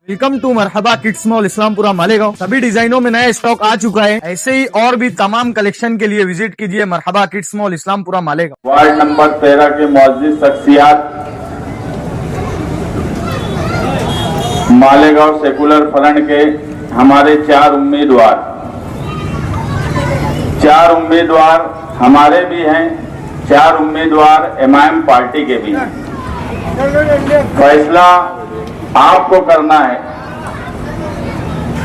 Welcome to Marhaba kids mall Islampura Malegaon. सभी डिजाइनों में नया स्टॉक आ चुका है। ऐसे ही और भी तमाम कलेक्शन के लिए विजिट कीजिए Marhaba kids mall Islampura Malegaon. Ward number 13 के मौजूद शख्सियात मालेगांव सेकुलर फ्रंट के हमारे चार उम्मीदवार हमारे भी हैं, चार उम्मीदवार एमआईएम पार्टी के भी हैं। फैसला आपको करना है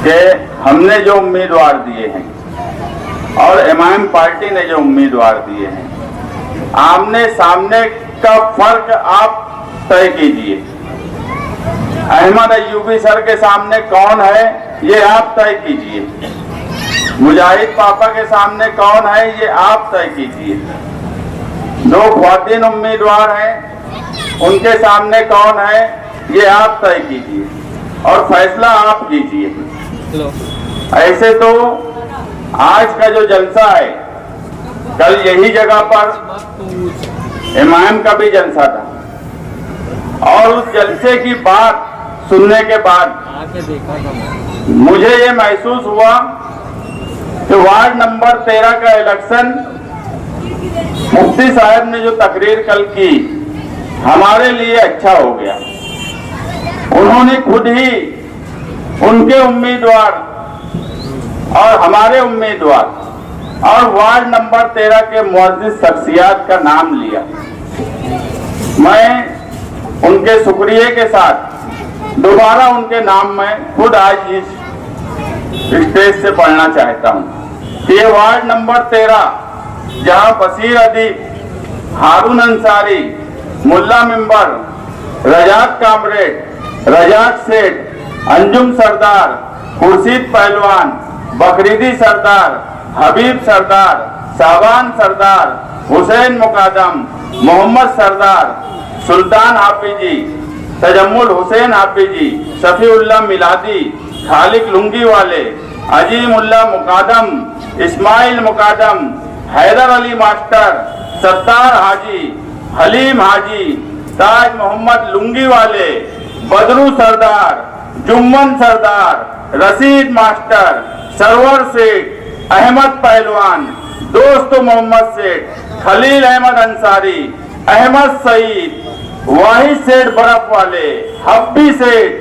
कि हमने जो उम्मीदवार दिए हैं और एमआईएम पार्टी ने जो उम्मीदवार दिए हैं, आमने सामने का फर्क आप तय कीजिए। अहमद अय्यूबी सर के सामने कौन है ये आप तय कीजिए, मुजाहिद पापा के सामने कौन है ये आप तय कीजिए। दो ख्वातीन उम्मीदवार हैं, उनके सामने कौन है ये आप तय कीजिए और फैसला आप कीजिए। ऐसे तो आज का जो जलसा है, कल यही जगह पर एमआईएम का भी जलसा था और उस जलसे की बात सुनने के बाद मुझे ये महसूस हुआ कि वार्ड नंबर 13 का इलेक्शन मुफ्ती साहब ने जो तकरीर कल की हमारे लिए अच्छा हो गया। उन्होंने खुद ही उनके उम्मीदवार और हमारे उम्मीदवार और वार्ड नंबर 13 के मुअज़्ज़िज़ शख्सियात का नाम लिया। मैं उनके शुक्रिया के साथ दोबारा उनके नाम में खुद आज इस स्टेज से पढ़ना चाहता हूँ। ये वार्ड नंबर 13 जहाँ बशीर अदीब, हारून अंसारी, मुल्ला मिंबर, रजाक कामरेड, रजाक सेठ, अंजुम सरदार, खुर्शीद पहलवान, बकरीदी सरदार, हबीब सरदार, साबान सरदार, हुसैन मुकादम, मोहम्मद सरदार, सुल्तान हाफिजी, तजम्मुल हुसैन हाफिजी, शफीउल्लाह मिलादी, खालिक लुंगी वाले, अजीमुल्लाह मुकादम, इस्माइल मुकादम, हैदर अली मास्टर, सत्तार हाजी, हलीम हाजी, ताज मोहम्मद लुंगी वाले, बदरू सरदार, जुम्मन सरदार, रशीद मास्टर, सरवर सेठ, अहमद पहलवान, दोस्त मोहम्मद सेठ, खलील अहमद अंसारी, अहमद सईद, वाहिद सेठ बर्फ वाले, हब्बी सेठ,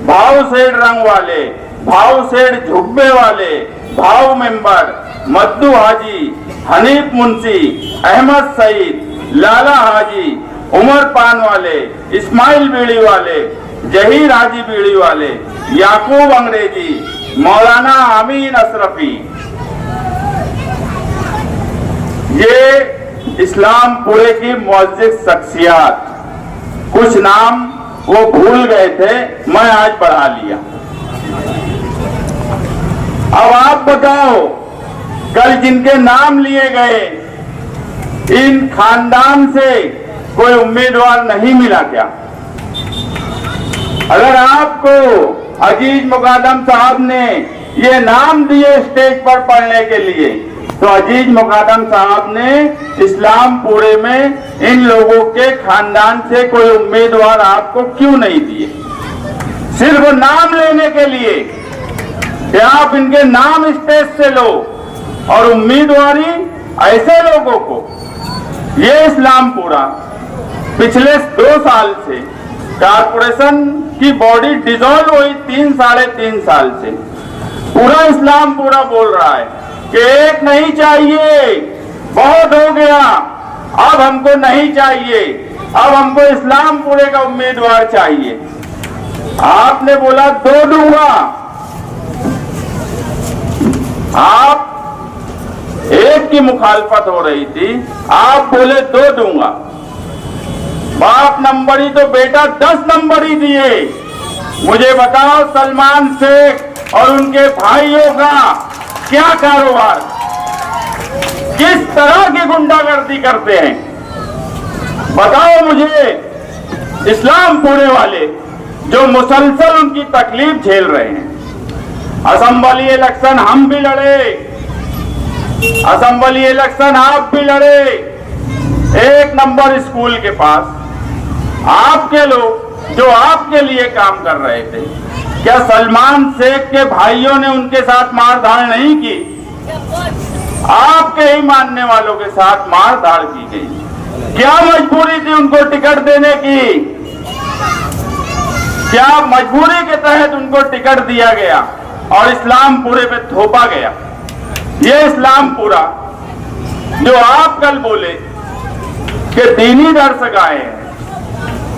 भाव सेठ रंग वाले, भाव सेठ झुब्बे वाले, भाव मेंबर, मद्दू हाजी, हनीफ मुंशी, अहमद सईद, लाला हाजी, उमर पान वाले, इस्माइल बीड़ी वाले, जहीर हाजी बीड़ी वाले, याकूब अंग्रेजी, मौलाना अमीन अशरफी। ये इस्लामपुरे की मुअज़्ज़िज़ शख्सियात, कुछ नाम वो भूल गए थे, मैं आज पढ़ा लिया। अब आप बताओ, कल जिनके नाम लिए गए, इन खानदान से कोई उम्मीदवार नहीं मिला क्या? अगर आपको अजीज मुकादम साहब ने ये नाम दिए स्टेज पर पढ़ने के लिए, तो अजीज मुकादम साहब ने इस्लामपुरे में इन लोगों के खानदान से कोई उम्मीदवार आपको क्यों नहीं दिए? सिर्फ नाम लेने के लिए कि आप इनके नाम स्टेज से लो और उम्मीदवारी ऐसे लोगों को। ये इस्लामपुरा पिछले 2 साल से कारपोरेशन की बॉडी डिसॉल्व हुई 3-3.5 साल से पूरा इस्लामपुरा बोल रहा है कि एक नहीं चाहिए, बहुत हो गया, अब हमको नहीं चाहिए, अब हमको इस्लामपुरे का उम्मीदवार चाहिए। आपने बोला 2 दूंगा, आप एक की मुखालफत हो रही थी, आप बोले 2 दूंगा। बाप नंबरी तो बेटा 10 नंबरी दिए। मुझे बताओ, सलमान शेख और उनके भाइयों का क्या कारोबार, किस तरह की गुंडागर्दी करते हैं? बताओ मुझे। इस्लामपुरे वाले जो मुसलसल उनकी तकलीफ झेल रहे हैं। असेंबली इलेक्शन हम भी लड़े, असेंबली इलेक्शन आप भी लड़े। 1 नंबर स्कूल के पास आपके लोग जो आपके लिए काम कर रहे थे, क्या सलमान शेख के भाइयों ने उनके साथ मारधाड़ नहीं की? आपके ही मानने वालों के साथ मारधाड़ की गई। क्या मजबूरी थी उनको टिकट देने की? क्या मजबूरी के तहत उनको टिकट दिया गया और इस्लामपुरे पे थोपा गया? ये इस्लामपुरा जो आप कल बोले कि दीनी दर्स आए हैं,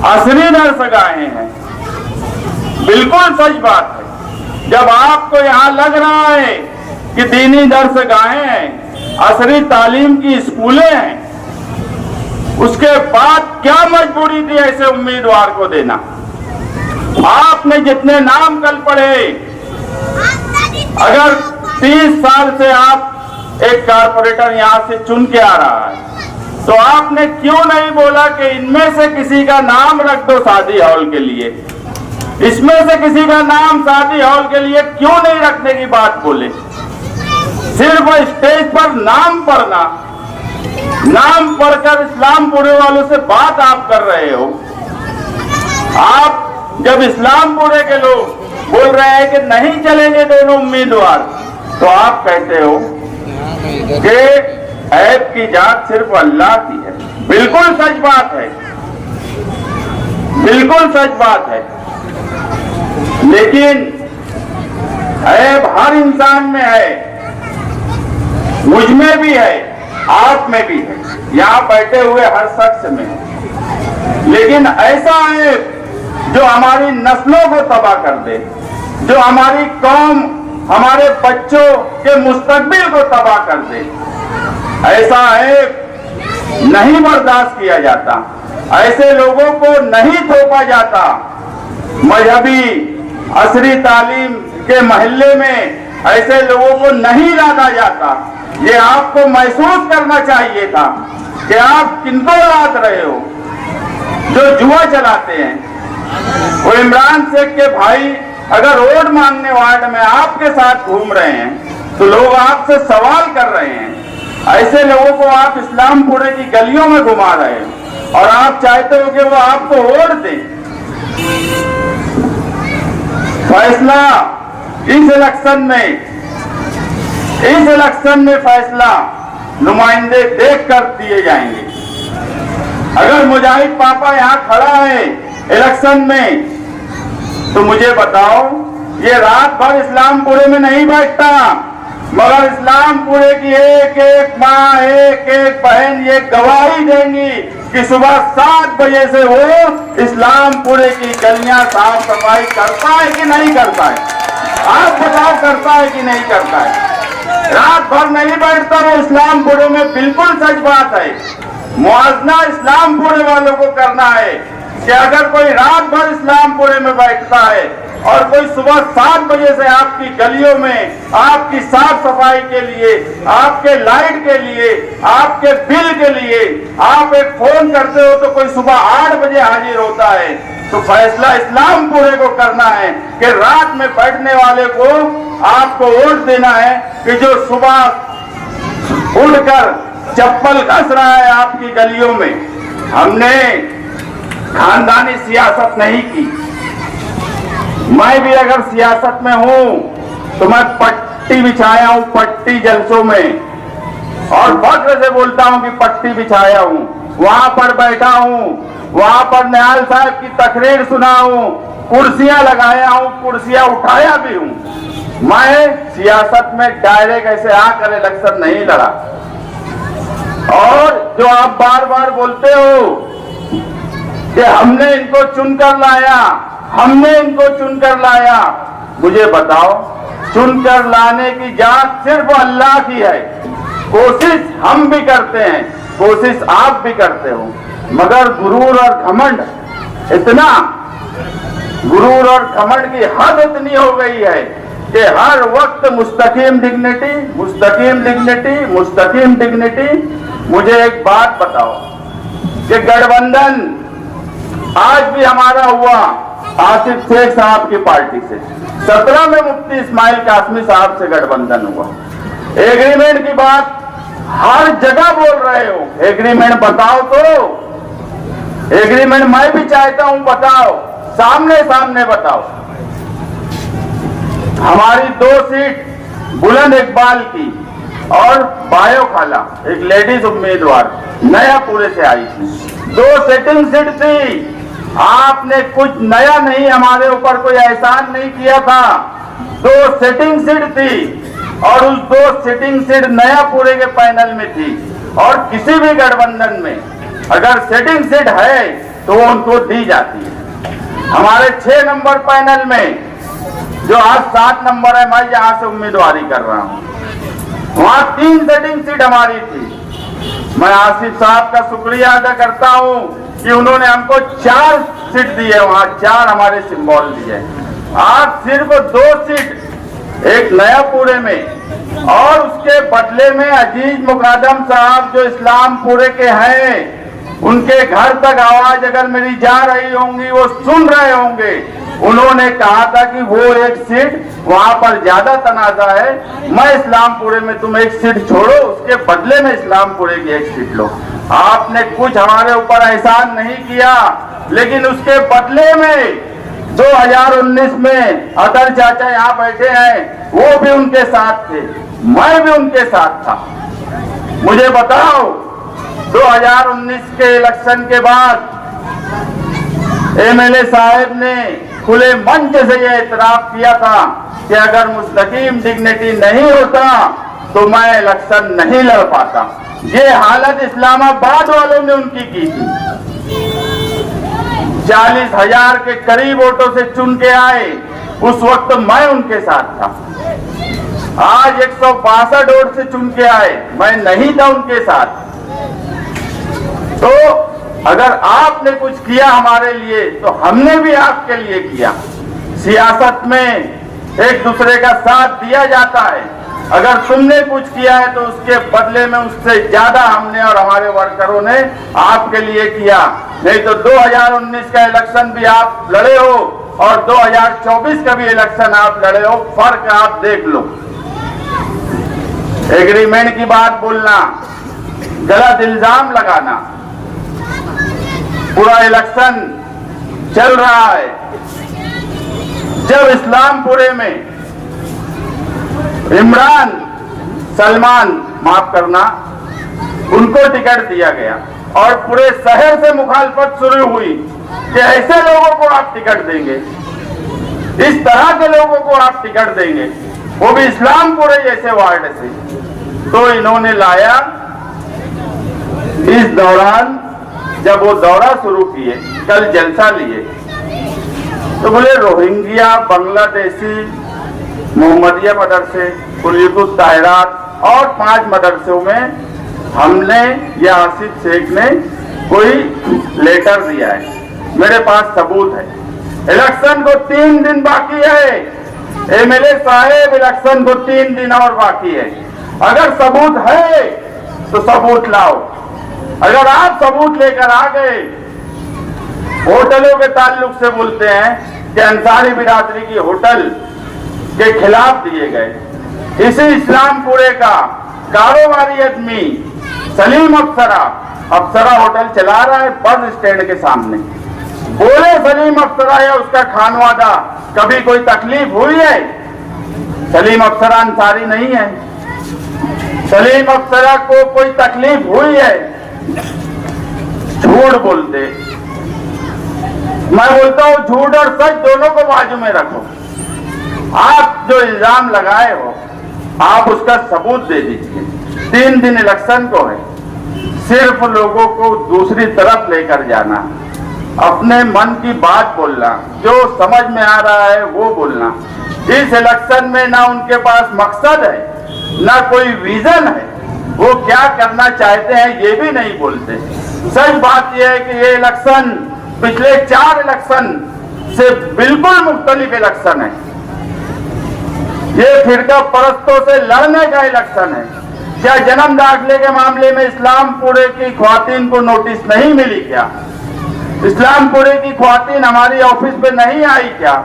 असली दर्स आए हैं, बिल्कुल सच बात है। जब आपको यहां लग रहा है कि दीनी दर्स गाहे हैं, असली तालीम की स्कूलें हैं, उसके बाद क्या मजबूरी थी ऐसे उम्मीदवार को देना? आपने जितने नाम कल पढ़े, अगर 30 साल से आप एक कारपोरेटर यहां से चुन के आ रहा है, तो आपने क्यों नहीं बोला कि इनमें से किसी का नाम रख दो शादी हॉल के लिए? इसमें से किसी का नाम शादी हॉल के लिए क्यों नहीं रखने की बात बोले? सिर्फ स्टेज पर नाम पढ़ना, नाम पढ़कर इस्लामपुरे वालों से बात आप कर रहे हो। आप जब इस्लामपुरे के लोग बोल रहे हैं कि नहीं चलेंगे दोनों उम्मीदवार, तो आप कहते हो कि ऐब की जात सिर्फ अल्लाह की है। बिल्कुल सच बात है, बिल्कुल सच बात है, लेकिन ऐब हर इंसान में है, मुझ में भी है, आप में भी है, यहां बैठे हुए हर शख्स में है। लेकिन ऐसा ऐब जो हमारी नस्लों को तबाह कर दे, जो हमारी कौम, हमारे बच्चों के मुस्तकबिल को तबाह कर दे, ऐसा ऐब नहीं बर्दाश्त किया जाता। ऐसे लोगों को नहीं थोपा जाता। मजहबी असरी तालीम के महल्ले में ऐसे लोगों को नहीं लादा जाता। ये आपको महसूस करना चाहिए था कि आप किनको लाद रहे हो, जो जुआ चलाते हैं। वो इमरान शेख के भाई अगर वोट मांगने वार्ड में आपके साथ घूम रहे हैं, तो लोग आपसे सवाल कर रहे हैं। ऐसे लोगों को आप इस्लामपुरे की गलियों में घुमा रहे हो और आप चाहते हो कि वो आपको वोट दें। फैसला इस इलेक्शन में फैसला नुमाइंदे देखकर दिए जाएंगे। अगर मुजाहिद पापा यहाँ खड़ा है इलेक्शन में, तो मुझे बताओ, ये रात भर इस्लामपुरे में नहीं बैठता, मगर इस्लामपुरे की एक एक माँ, एक एक बहन ये गवाही देंगी कि सुबह 7 बजे से वो इस्लामपुरे की गलियां साफ सफाई करता है कि नहीं करता है? आप बताओ, करता है कि नहीं करता है? रात भर नहीं बैठता वो इस्लामपुरे में, बिल्कुल सच बात है। मुआवजा इस्लामपुरे वालों को करना है कि अगर कोई रात भर इस्लामपुरे में बैठता है और कोई सुबह 7 बजे से आपकी गलियों में आपकी साफ सफाई के लिए, आपके लाइट के लिए, आपके बिल के लिए आप एक फोन करते हो तो कोई सुबह 8 बजे हाजिर होता है, तो फैसला इस्लामपुरे को करना है कि रात में बैठने वाले को आपको वोट देना है कि जो सुबह उठकर चप्पल घस रहा है आपकी गलियों में। हमने खानदानी सियासत नहीं की। मैं भी अगर सियासत में हूं तो मैं पट्टी बिछाया हूं, पट्टी जलसों में, और फख्र से बोलता हूं कि पट्टी बिछाया हूं, वहां पर बैठा हूं, वहां पर निहाल साहब की तकरीर सुना हूं, कुर्सियां लगाया हूं, कुर्सियां उठाया भी हूं। मैं सियासत में डायरेक्ट ऐसे आकर इलेक्शन नहीं लड़ा। और जो आप बार बार बोलते हो कि हमने इनको चुनकर लाया, हमने इनको चुनकर लाया, मुझे बताओ, चुनकर लाने की जात सिर्फ अल्लाह की है। कोशिश हम भी करते हैं, कोशिश आप भी करते हो, मगर गुरूर और घमंड इतना, गुरूर और घमंड की हद इतनी हो गई है कि हर वक्त मुस्तकीम डिग्निटी, मुस्तकीम डिग्निटी, मुस्तकीम डिग्निटी। मुझे एक बात बताओ कि गठबंधन आज भी हमारा हुआ आसिफ शेख साहब की पार्टी से, 17 में मुफ्ती इस्माइल कासमी साहब से गठबंधन हुआ। एग्रीमेंट की बात हर जगह बोल रहे हो, एग्रीमेंट बताओ तो, एग्रीमेंट मैं भी चाहता हूं, बताओ, सामने सामने बताओ। हमारी 2 सीट बुलंद इकबाल की और बायो खाला एक लेडीज उम्मीदवार नया पूरे से आई थी। 2 सिटिंग सीट थी। आपने कुछ नया नहीं, हमारे ऊपर कोई एहसान नहीं किया था। 2 सिटिंग सीट थी और उस 2 सिटिंग सीट नया पूरे के पैनल में थी। और किसी भी गठबंधन में अगर सिटिंग सीट है तो वो उनको दी जाती है। हमारे 6 नंबर पैनल में जो आज 7 नंबर है, मैं यहां से उम्मीदवारी कर रहा हूं, वहां 3 सिटिंग सीट हमारी थी। मैं आसिफ साहब का शुक्रिया अदा करता हूं कि उन्होंने हमको 4 सीट दी है, वहां 4 हमारे सिंबल दिए। आज सिर्फ 2 सीट एक नया पूरे में और उसके बदले में अजीज मुकादम साहब जो इस्लामपुरे के हैं, उनके घर तक आवाज अगर मेरी जा रही होंगी, वो सुन रहे होंगे। उन्होंने कहा था कि वो एक सीट वहां पर ज्यादा तनाजा है, मैं इस्लामपुरे में तुम एक सीट छोड़ो, उसके बदले में इस्लामपुरे की एक सीट लो। आपने कुछ हमारे ऊपर एहसान नहीं किया, लेकिन उसके बदले में 2019 में अदल चाचा यहाँ बैठे हैं, वो भी उनके साथ थे, मैं भी उनके साथ था। मुझे बताओ 2019 के इलेक्शन के बाद एमएलए साहब ने खुले मंच से यह इतराफ किया था कि अगर मुस्तकीम डिग्निटी नहीं होता तो मैं इलेक्शन नहीं लड़ पाता। ये हालत इस्लामाबाद वालों ने उनकी की थी। 40,000 के करीब वोटों से चुन के आए, उस वक्त मैं उनके साथ था। आज 162 वोट से चुन के आए, मैं नहीं था उनके साथ। तो अगर आपने कुछ किया हमारे लिए तो हमने भी आपके लिए किया। सियासत में एक दूसरे का साथ दिया जाता है। अगर तुमने कुछ किया है तो उसके बदले में उससे ज्यादा हमने और हमारे वर्करों ने आपके लिए किया। नहीं तो 2019 का इलेक्शन भी आप लड़े हो और 2024 का भी इलेक्शन आप लड़े हो, फर्क आप देख लो। एग्रीमेंट की बात बोलना, गलत इल्जाम लगाना, पूरा इलेक्शन चल रहा है। जब इस्लामपुरे में इमरान सलमान, माफ करना, उनको टिकट दिया गया और पूरे शहर से मुखालफत शुरू हुई कि ऐसे लोगों को आप टिकट देंगे, इस तरह के लोगों को आप टिकट देंगे, वो भी इस्लामपुरे जैसे वार्ड से। तो इन्होंने लाया, इस दौरान जब वो दौरा शुरू किए, कल जलसा लिए, तो बोले रोहिंग्या, बांग्लादेशी, मोहम्मदिया मदरसे, कुलियतुल ताहिरात और 5 मदरसों में हमने या आसिफ शेख ने कोई लेटर दिया है। मेरे पास सबूत है। इलेक्शन को 3 दिन बाकी है। एमएलए साहब, इलेक्शन को 3 दिन और बाकी है। अगर सबूत है तो सबूत लाओ। अगर आप सबूत लेकर आ गए, होटलों के ताल्लुक से बोलते हैं कि अंसारी बिरादरी की होटल के खिलाफ दिए गए। इसी इस्लामपुरे का कारोबारी आदमी सलीम अफसरा होटल चला रहा है बस स्टैंड के सामने। बोले सलीम अफसरा या उसका खानवादा, कभी कोई तकलीफ हुई है? सलीम अफसरा अंसारी नहीं है। सलीम अफसरा को कोई तकलीफ हुई है? झूठ बोलते। मैं बोलता हूं झूठ और सच दोनों को बाजू में रखो। आप जो इल्जाम लगाए हो, आप उसका सबूत दे दीजिए। 3 दिन इलेक्शन को है, सिर्फ लोगों को दूसरी तरफ लेकर जाना, अपने मन की बात बोलना, जो समझ में आ रहा है वो बोलना। इस इलेक्शन में ना उनके पास मकसद है, ना कोई विजन है, वो क्या करना चाहते हैं ये भी नहीं बोलते। सच बात यह है कि ये इलेक्शन पिछले 4 इलेक्शन से बिल्कुल मुख्तलिफ इलेक्शन है। ये फिरका परस्तों से लड़ने का इलेक्शन है। क्या जन्म दाखिले के मामले में इस्लामपुरे की ख्वातीन को नोटिस नहीं मिली क्या? इस्लामपुरे की ख्वातीन हमारी ऑफिस पे नहीं आई क्या?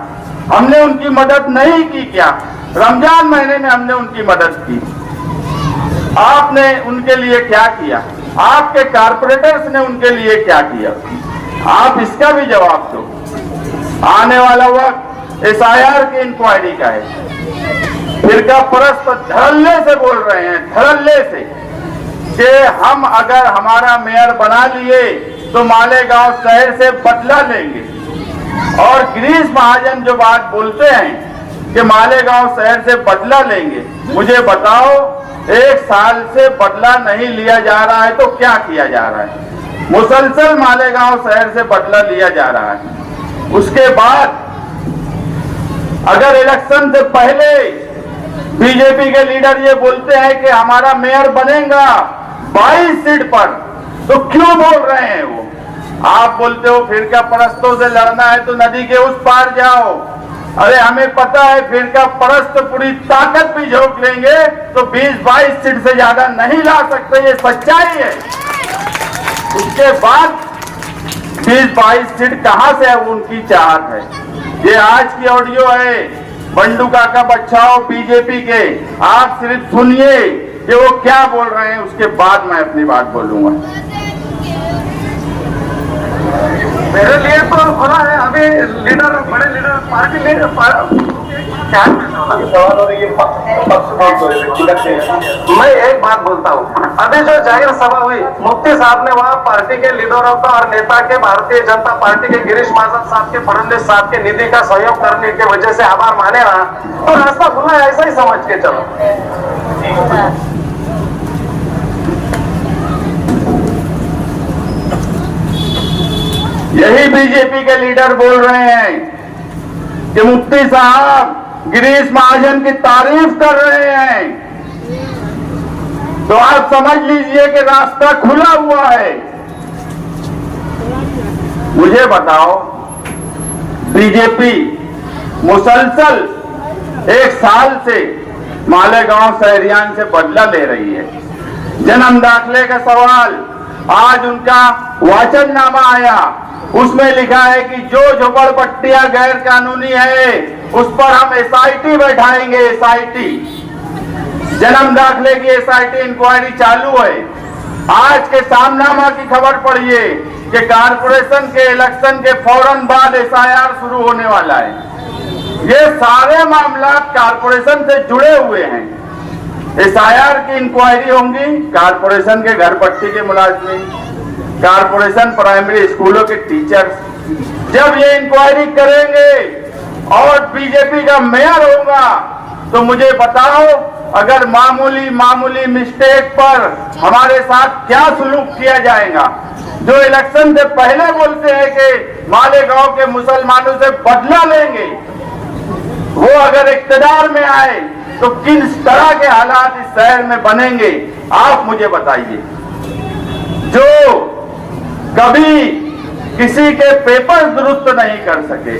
हमने उनकी मदद नहीं की क्या? रमजान महीने में हमने उनकी मदद की। आपने उनके लिए क्या किया? आपके कारपोरेटर्स ने उनके लिए क्या किया? आप इसका भी जवाब दो। आने वाला वक्त SIR की इंक्वायरी का है। फिरका परस्त धड़ल्ले से बोल रहे हैं, धड़ल्ले से, कि हम अगर हमारा मेयर बना लिए तो मालेगांव शहर से बदला लेंगे। और गिरीश महाजन जो बात बोलते हैं कि मालेगांव शहर से बदला लेंगे, मुझे बताओ, 1 साल से बदला नहीं लिया जा रहा है तो क्या किया जा रहा है? मुसलसल मालेगांव शहर से बदला लिया जा रहा है। उसके बाद अगर इलेक्शन से पहले बीजेपी के लीडर ये बोलते हैं कि हमारा मेयर बनेगा 22 सीट पर, तो क्यों बोल रहे हैं वो? आप बोलते हो फिरका परस्तों से लड़ना है तो नदी के उस पार जाओ। अरे हमें पता है फिरका परस्त पूरी ताकत भी झोंक लेंगे तो 20-22 सीट से ज्यादा नहीं ला सकते, ये सच्चाई है। उसके बाद 20-22 सीट कहां से है उनकी चाहत है। ये आज की ऑडियो है बंडू काका बच्चाओ बीजेपी के, आप सिर्फ सुनिए कि वो क्या बोल रहे हैं, उसके बाद मैं अपनी बात बोलूंगा। मेरे लिए तो भला है, अभी लीडर, बड़े लीडर, पार्टी लीडर क्या सवाल हो रही है, मैं एक बात बोलता हूँ, अभी जो जाहिर सभा हुई मुफ्ती साहब ने वहाँ पार्टी के लीडरों का और नेता के, भारतीय जनता पार्टी के गिरीश महाजन साहब के, फडणवीस साहब के निधि का सहयोग करने की वजह से आभार माने रहा, तो रास्ता खुला है, ऐसा ही समझ के चलो। यही बीजेपी के लीडर बोल रहे हैं कि मुफ्ती साहब गिरीश महाजन की तारीफ कर रहे हैं, तो आप समझ लीजिए कि रास्ता खुला हुआ है। मुझे बताओ, बीजेपी मुसलसल 1 साल से मालेगांव शहरियान से बदला ले रही है। जन्म दाखिले का सवाल, आज उनका वाचननामा आया, उसमें लिखा है कि जो झोपड़पट्टियां गैर कानूनी है उस पर हम SIT बैठाएंगे, SIT। जन्म दाखिले की SIT इंक्वायरी चालू है। आज के सामनामा की खबर पढ़िए कि कारपोरेशन के इलेक्शन के फौरन बाद SIR शुरू होने वाला है। ये सारे मामला कारपोरेशन से जुड़े हुए हैं। SIR की इंक्वायरी होंगी, कारपोरेशन के घर पट्टी के मुलाजमीन, कारपोरेशन प्राइमरी स्कूलों के टीचर्स जब ये इंक्वायरी करेंगे और बीजेपी का मेयर होगा तो मुझे बताओ, अगर मामूली मिस्टेक पर हमारे साथ क्या सुलूक किया जाएगा। जो इलेक्शन से पहले बोलते हैं कि मालेगांव के मुसलमानों से बदला लेंगे, वो अगर इख्तियार में आए तो किस तरह के हालात इस शहर में बनेंगे, आप मुझे बताइए। जो कभी किसी के पेपर दुरुस्त नहीं कर सके,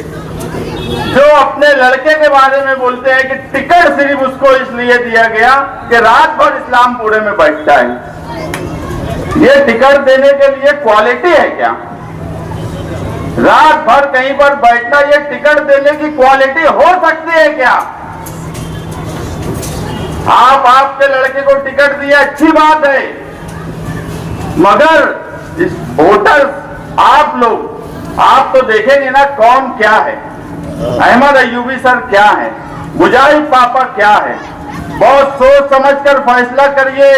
जो अपने लड़के के बारे में बोलते हैं कि टिकट सिर्फ उसको इसलिए दिया गया कि रात भर इस्लामपुरे में बैठता है। ये टिकट देने के लिए क्वालिटी है क्या? रात भर कहीं पर बैठना ये टिकट देने की क्वालिटी हो सकती है क्या? आप आपके लड़के को टिकट दिया, अच्छी बात है, मगर इस वोटर्स आप लोग, आप तो देखेंगे ना कौन क्या है। अहमद अय्यूबी सर क्या है, मुजाहिद पापा क्या है। बहुत सोच समझकर फैसला करिए।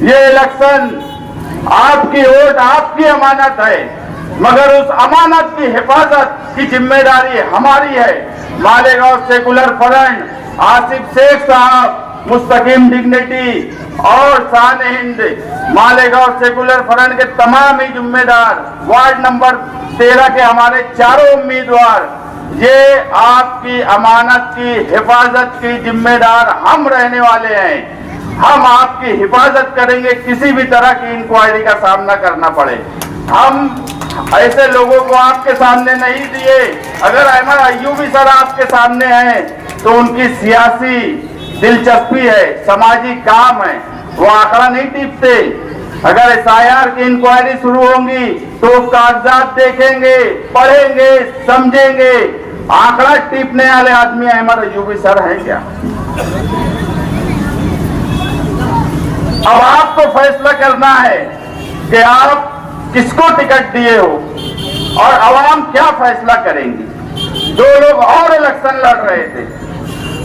ये इलेक्शन आपकी वोट आपकी अमानत है, मगर उस अमानत की हिफाजत की जिम्मेदारी हमारी है। मालेगांव सेकुलर फ्रंट, आसिफ शेख साहब, मुस्तकीम डिग्निटी और शान हिंद, मालेगांव सेकुलर फ्रंट के तमाम ही जिम्मेदार, वार्ड नंबर 13 के हमारे चारों उम्मीदवार, ये आपकी अमानत की हिफाजत की जिम्मेदार हम रहने वाले हैं। हम आपकी हिफाजत करेंगे, किसी भी तरह की इंक्वायरी का सामना करना पड़े। हम ऐसे लोगों को आपके सामने नहीं दिए। अगर अहमद अय्यूबी सर आपके सामने हैं तो उनकी सियासी दिलचस्पी है, समाजी काम है, वो आंकड़ा नहीं टीपते। अगर SIR की इंक्वायरी शुरू होंगी तो कागजात देखेंगे, पढ़ेंगे, समझेंगे। आंकड़ा टीपने वाले आदमी अहमद अय्यूबी सर है क्या? अब आपको फैसला करना है कि आप किसको टिकट दिए हो और आवाम क्या फैसला करेंगी। 2 लोग और इलेक्शन लड़ रहे थे,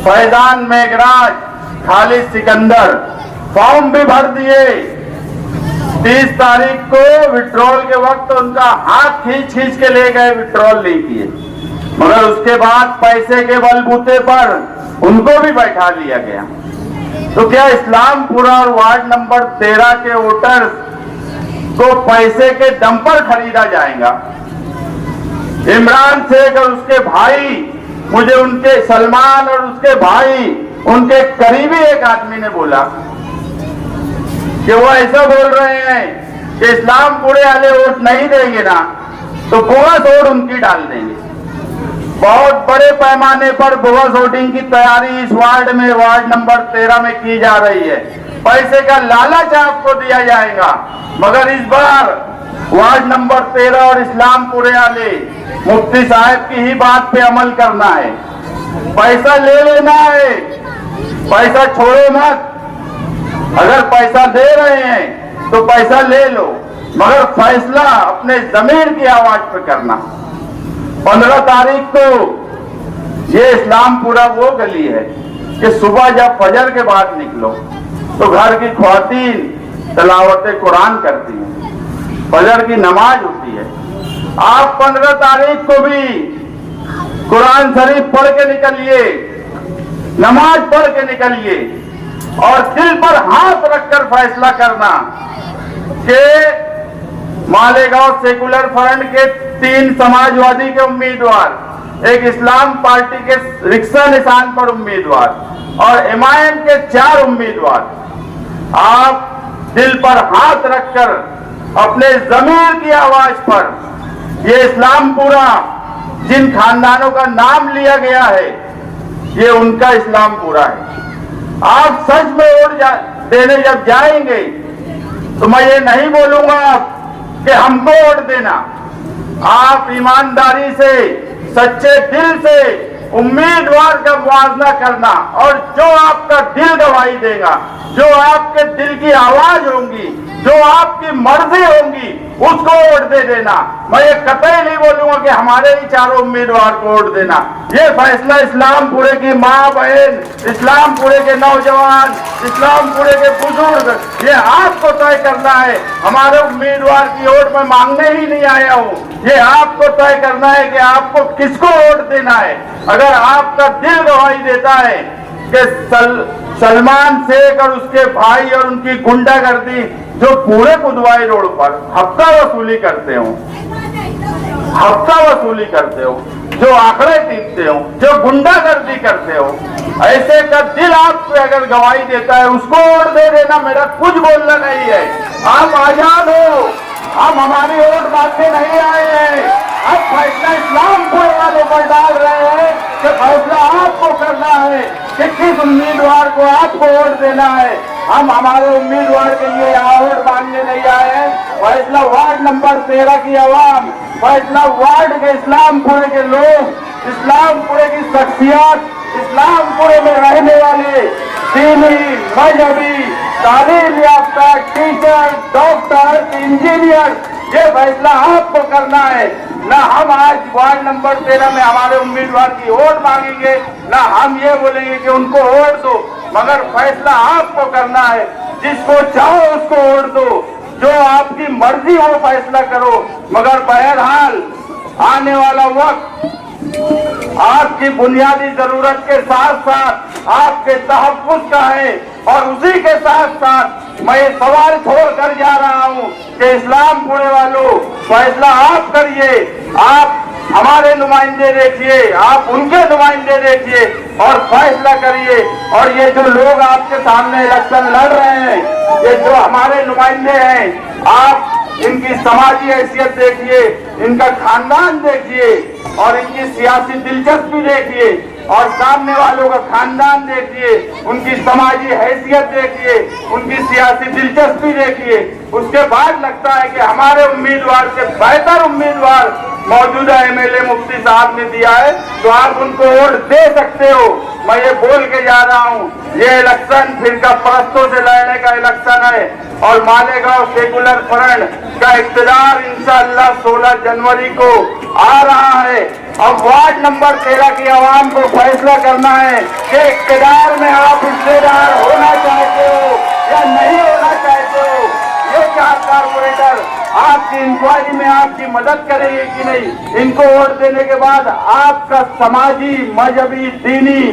फैजान मेघराज, खालिद सिकंदर फॉर्म भी भर दिए। 30 तारीख को विड्रॉल के वक्त उनका हाथ खींच खींच के ले गए, विड्रॉल नहीं किए, मगर उसके बाद पैसे के बलबूते पर उनको भी बैठा लिया गया। तो क्या इस्लामपुरा और वार्ड नंबर 13 के वोटर्स को पैसे के दम पर खरीदा जाएगा? इमरान शेख और उसके भाई, मुझे उनके सलमान और उसके भाई, उनके करीबी एक आदमी ने बोला कि वो ऐसा बोल रहे हैं कि इस्लामपुरे वाले वोट नहीं देंगे ना तो बोनस वोट उनकी डाल देंगे। बहुत बड़े पैमाने पर बोनस वोटिंग की तैयारी इस वार्ड में, वार्ड नंबर 13 में की जा रही है। पैसे का लालच आपको दिया जाएगा, मगर इस बार वार्ड नंबर 13 और इस्लामपुरे वाले मुफ्ती साहब की ही बात पे अमल करना है। पैसा ले लेना है, पैसा छोड़ो मत। अगर पैसा दे रहे हैं तो पैसा ले लो, मगर फैसला अपने जमीर की आवाज पर करना। 15 तारीख को ये इस्लामपुरा वो गली है कि सुबह जब फजर के बाद निकलो तो घर की ख्वातीन तलावत कुरान करती हैं, फजर की नमाज होती है। आप 15 तारीख को भी कुरान शरीफ पढ़ के निकलिए, नमाज पढ़ के निकलिए और दिल पर हाथ रखकर फैसला करना कि मालेगांव सेकुलर फ्रंट के 3 समाजवादी के उम्मीदवार, एक इस्लाम पार्टी के रिक्शा निशान पर उम्मीदवार और एमआईएम के 4 उम्मीदवार, आप दिल पर हाथ रखकर अपने जमीर की आवाज पर, ये इस्लामपुरा जिन खानदानों का नाम लिया गया है ये उनका इस्लामपुरा है। आप सच में वोट देने जब जाएंगे तो मैं ये नहीं बोलूंगा कि हमको वोट देना। आप ईमानदारी से, सच्चे दिल से उम्मीदवार का मुआवजा करना और जो आपका दिल गवाही देगा, जो आपके दिल की आवाज होंगी, जो आपकी मर्जी होंगी, उसको वोट दे देना। मैं ये कतई नहीं बोलूंगा कि हमारे ही 4 उम्मीदवार को वोट देना। ये फैसला इस्लामपुरे की माँ बहन, इस्लामपुरे के नौजवान, इस्लामपुरे के बुजुर्ग, ये आपको तय करना है। हमारे उम्मीदवार की वोट मैं मांगने ही नहीं आया हूँ, ये आपको तय करना है कि आपको किसको वोट देना है। अगर आपका दिल गवाही देता है कि सलमान शेख और उसके भाई और उनकी गुंडागर्दी जो पूरे कुदवाई रोड पर हफ्ता वसूली करते हो, जो आंकड़े टीपते हो, जो गुंडागर्दी करते हो, ऐसे का दिल आपको अगर गवाही देता है उसको वोट दे देना। मेरा कुछ बोलना नहीं है, आप आजाद हो। हम हमारी वोट मांगने नहीं आए हैं, अब फैसला इस्लामपुर वालों पर डाल रहे हैं कि फैसला आपको करना है कि किस उम्मीदवार को आपको वोट देना है। हम हमारे उम्मीदवार के लिए यहाँ वोट मांगने नहीं आए हैं। फैसला वार्ड नंबर 13 की आवाम, फैसला वार्ड के इस्लामपुरे के लोग, इस्लामपुरे की शख्सियत, इस्लामपुरे में रहने वाले दीनी, मजहबी, तालीम याफ्ता टीचर, डॉक्टर, इंजीनियर, ये फैसला आपको करना है। ना हम आज वार्ड नंबर 13 में हमारे उम्मीदवार की वोट मांगेंगे, ना हम ये बोलेंगे कि उनको वोट दो, मगर फैसला आपको करना है। जिसको चाहो उसको वोट दो, जो आपकी मर्जी हो फैसला करो, मगर बहरहाल आने वाला वक्त आपकी बुनियादी जरूरत के साथ साथ आपके तहफ्फुज़ का है। और उसी के साथ साथ मैं ये सवाल छोड़ कर जा रहा हूँ कि इस्लामपुरे वालों, फैसला आप करिए। आप हमारे नुमाइंदे देखिए, आप उनके नुमाइंदे देखिए और फैसला करिए। और ये जो लोग आपके सामने इलेक्शन लड़ रहे हैं, ये जो हमारे नुमाइंदे हैं, आप इनकी समाजी हैसियत देखिए, इनका खानदान देखिए और इनकी सियासी दिलचस्पी देखिए और सामने वालों का खानदान देखिए, उनकी समाजी हैसियत देखिए, उनकी सियासी दिलचस्पी देखिए। उसके बाद लगता है कि हमारे उम्मीदवार से बेहतर उम्मीदवार मौजूदा एमएलए मुफ्ती साहब ने दिया है, तो आप उनको वोट दे सकते हो। मैं ये बोल के जा रहा हूँ, ये इलेक्शन फिरका परस्तों से लड़ने का इलेक्शन है और मालेगांव सेकुलर फ्रंट का इक़्तिदार इंशाअल्लाह 16 जनवरी को आ रहा है। अब वार्ड नंबर 13 की आवाम को फैसला करना है कि इक़्तिदार में आप हिस्सेदार होना चाहते हो या नहीं होना चाहते हो। ये 4 कारपोरेटर आपकी इंक्वायरी में आपकी मदद करेंगे कि नहीं। इनको वोट देने के बाद आपका समाजी, मजहबी, दीनी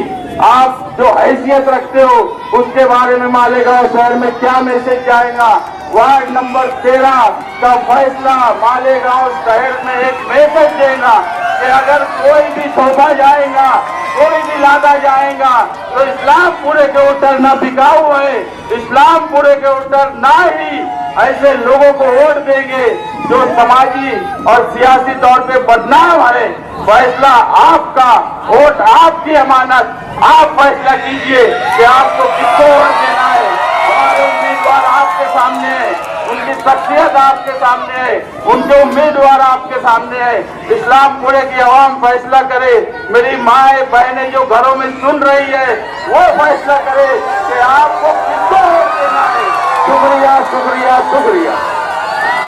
आप जो हैसियत रखते हो उसके बारे में मालेगांव शहर में क्या मैसेज जाएगा। वार्ड नंबर 13 का फैसला मालेगांव शहर में एक मैसेज देगा कि अगर कोई भी सौंपा जाएगा, कोई भी लादा जाएगा तो इस्लामपुरे के वोटर ना बिकाऊ है, इस्लामपुरे के वोटर ना ही ऐसे लोगों को वोट देंगे जो समाजी और सियासी तौर पे बदनाम है। फैसला आपका, वोट आपकी अमानत, आप फैसला कीजिए कि आपको किसको वोट देना है। हमारे उम्मीदवार आपके सामने है, उनकी शख्सियत आपके सामने है, उनके उम्मीदवार आपके सामने है। इस्लामपुरे की आवाम फैसला करे। मेरी माए बहनें जो घरों में सुन रही है वो फैसला करे कि आपको किसको वोट देना है। शुक्रिया, शुक्रिया, शुक्रिया।